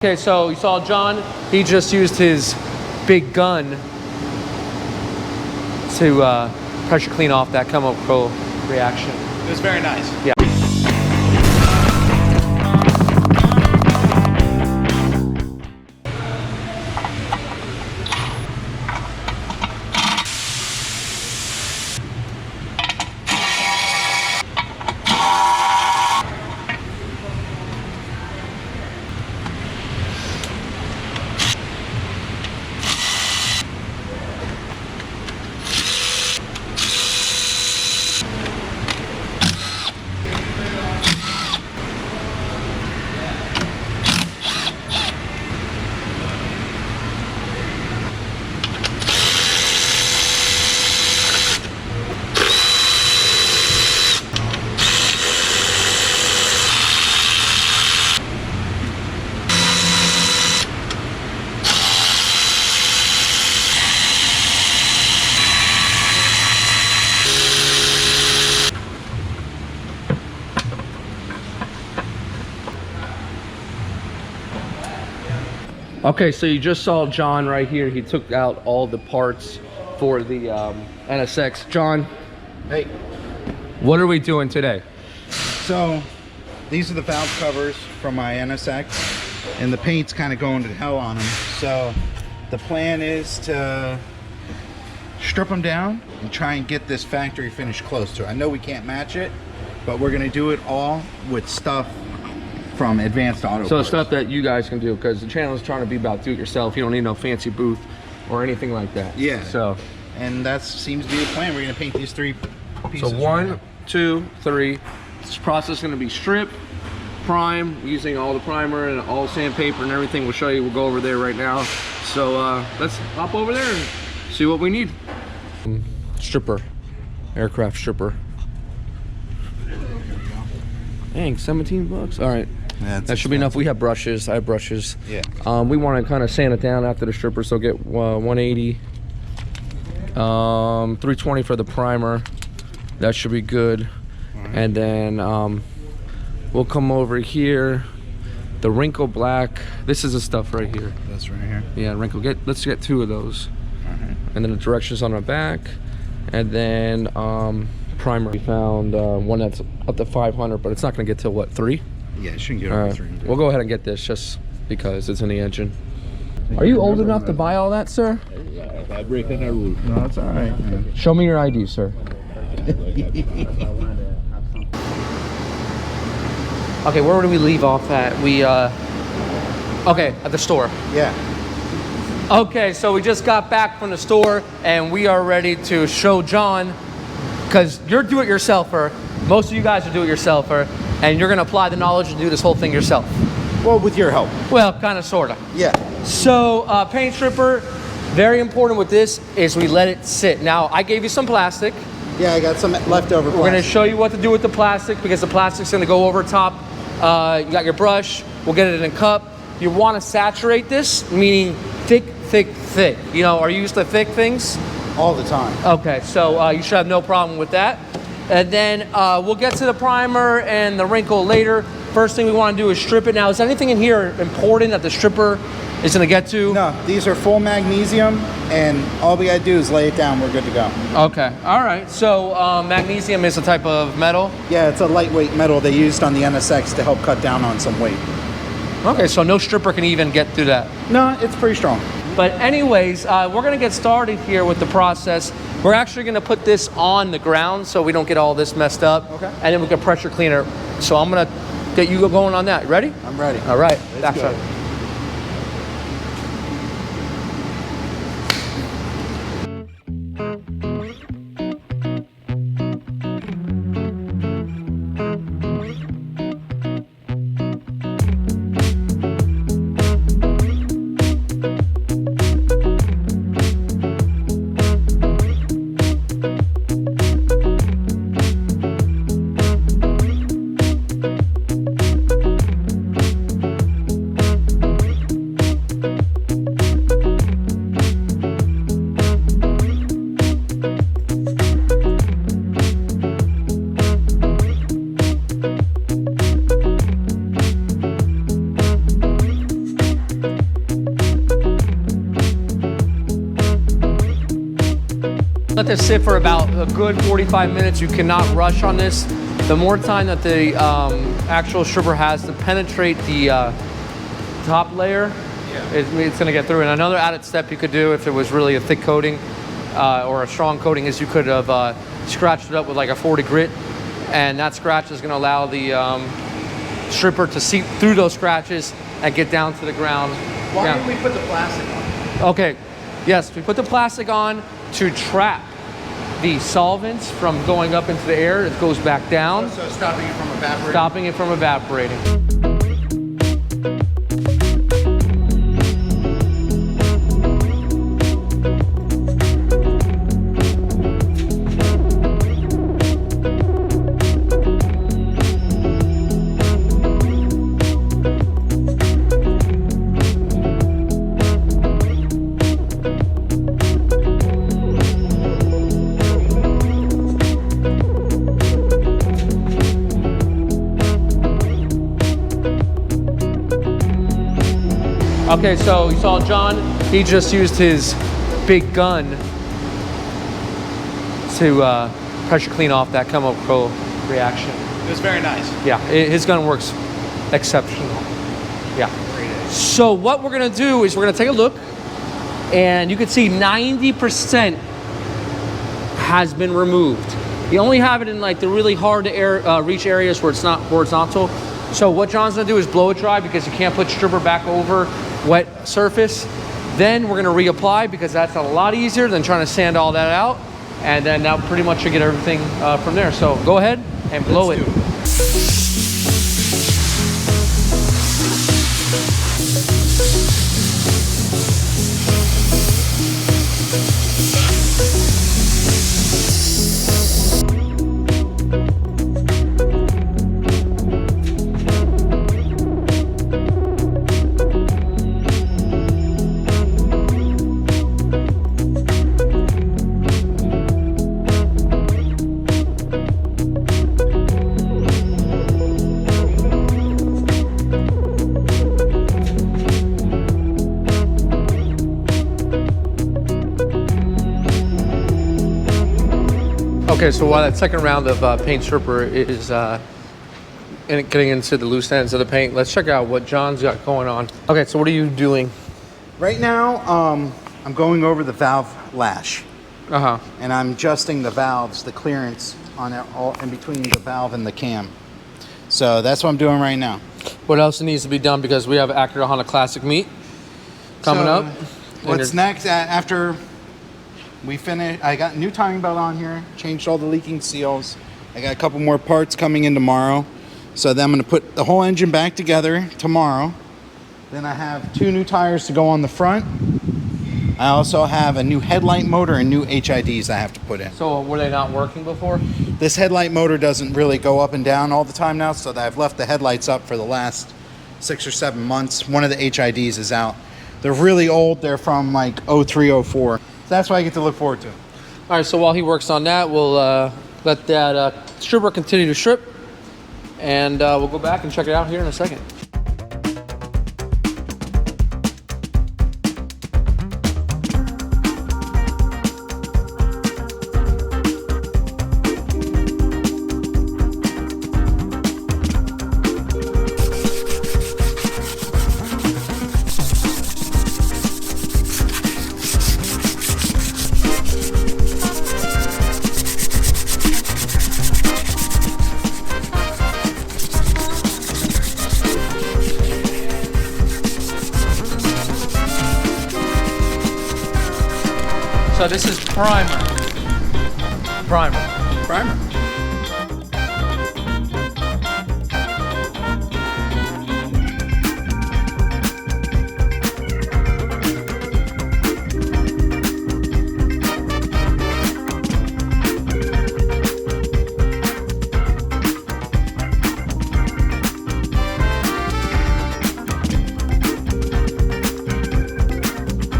Okay, so you saw John, he just used his big gun to pressure clean off that chemical reaction. It was very nice. Yeah. Okay, so you just saw John right here. He took out all the parts for the NSX. John, Hey. what are we doing today? So, these are the valve covers from my NSX, and the paint's kind of going to hell on them. So, the plan is to strip them down and try and get this factory finish close to it. I know we can't match it, but we're going to do it all with stuff from Advanced Auto. So stuff that you guys can do, because the channel is trying to be about do-it-yourself. You don't need no fancy booth or anything like that. Yeah. So, and that seems to be the plan. We're going to paint these three pieces. so 1, 2, 3. This process is going to be strip, prime, using all the primer and all sandpaper and everything. We'll show you. We'll go over there right now. So let's hop over there and see what we need. Stripper, aircraft stripper. Dang, 17 bucks. All right. Yeah, that should be enough. We have brushes. I have brushes. Yeah. We want to kind of sand it down after the stripper, so get 180. 320 for the primer. That should be good. Right. And then we'll come over here. The wrinkle black. This is the stuff right here. That's right here. Yeah, wrinkle. Let's get 2 of those. Right. And then the directions on our back. And then primer. We found one that's up to 500, but it's not going to get till what, 3? Yeah, it shouldn't get over 300. We'll go ahead and get this just because it's in the engine. Are you old enough to buy all that, sir? I break in a rule. No, it's all right. Show me your ID, sir. Okay, where do we leave off at? We, okay, at the store. Yeah. Okay, so we just got back from the store and we are ready to show John, because you're do-it-yourselfer. Most of you guys are do-it-yourselfer, and you're gonna apply the knowledge and do this whole thing yourself. Well, with your help. Well, kind of, sorta. Yeah. So, paint stripper, very important with this is we let it sit. Now, I gave you some plastic. Yeah, I got some leftover plastic. We're gonna show you what to do with the plastic, because the plastic's gonna go over top. You got your brush, we'll get it in a cup. You wanna saturate this, meaning thick, thick, thick. You know, are you used to thick things? All the time. Okay, so you should have no problem with that. And then we'll get to the primer and the wrinkle later. First thing we want to do is strip it. Now, is anything in here important that the stripper is going to get to? No, these are full magnesium, and all we got to do is lay it down. We're good to go. Okay, all right. So magnesium is a type of metal? Yeah, it's a lightweight metal they used on the NSX to help cut down on some weight. Okay, so no stripper can even get through that? No, it's pretty strong. But anyways, we're going to get started here with the process. We're actually going to put this on the ground so we don't get all this messed up. Okay. And then we can pressure clean it. So I'm going to get you going on that. Ready? I'm ready. All right. Let's go. Let this sit for about a good 45 minutes. You cannot rush on this. The more time that the actual stripper has to penetrate the top layer, it's gonna get through. And another added step you could do if it was really a thick coating or a strong coating is you could have scratched it up with like a 40 grit, and that scratch is gonna allow the stripper to seep through those scratches and get down to the ground. Why didn't we put the plastic on? Okay, yes, we put the plastic on to trap the solvents from going up into the air. It goes back down. So stopping it from evaporating? Stopping it from evaporating. Okay, so you saw John, he just used his big gun to pressure clean off that chemical reaction. It was very nice. Yeah, his gun works exceptional. Yeah. So what we're gonna do is we're gonna take a look, and you can see 90% has been removed. You only have it in like the really hard to reach areas where it's not horizontal. So what John's gonna do is blow it dry because you can't put stripper back over wet surface. Then we're gonna reapply because that's a lot easier than trying to sand all that out. And then that pretty much should get everything from there. So go ahead and blow it. Okay, so while that second round of paint stripper is getting into the loose ends of the paint, let's check out what John's got going on. Okay, so what are you doing? Right now, I'm going over the valve lash. And I'm adjusting the valves, the clearance on it, all in between the valve and the cam. So that's what I'm doing right now. What else needs to be done, because we have Acura Honda Classic meet coming up? What's next after we finish? I got new timing belt on here, changed all the leaking seals. I got a couple more parts coming in tomorrow. So then I'm gonna put the whole engine back together tomorrow. Then I have 2 new tires to go on the front. I also have a new headlight motor and new HIDs I have to put in. So were they not working before? This headlight motor doesn't really go up and down all the time now, so I've left the headlights up for the last 6 or 7 months. One of the HIDs is out. They're really old. They're from like 03, 04. So that's what I get to look forward to. All right, so while he works on that, we'll let that stripper continue to strip, and we'll go back and check it out here in a second. So this is primer. Primer.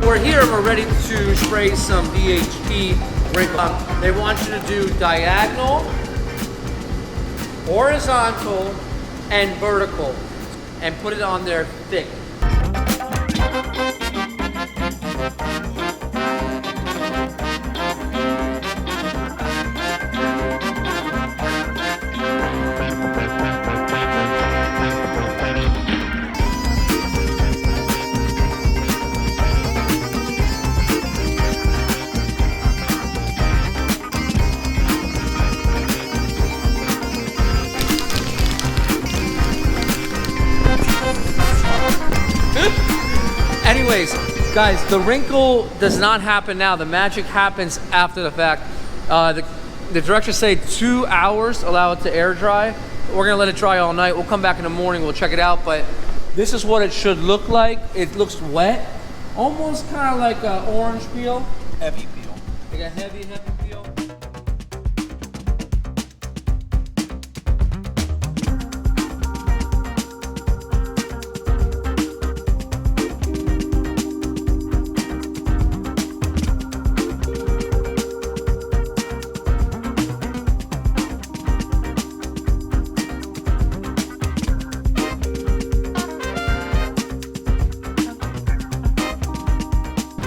We're here, we're ready to spray some DHT wrinkle. They want you to do diagonal, horizontal, and vertical, and put it on there thick. face. Guys, the wrinkle does not happen now. The magic happens after the fact. The directions say 2 hours, allow it to air dry. We're gonna let it dry all night. We'll come back in the morning, we'll check it out, but this is what it should look like. It looks wet, almost kind of like an orange peel. Heavy peel. Like a heavy peel.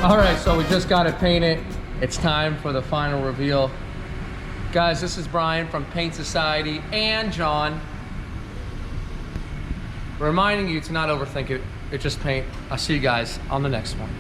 All right, so we just got it painted. It's time for the final reveal. Guys, this is Brian from Paint Society and John. Reminding you to not overthink it. It's just paint. I'll see you guys on the next one.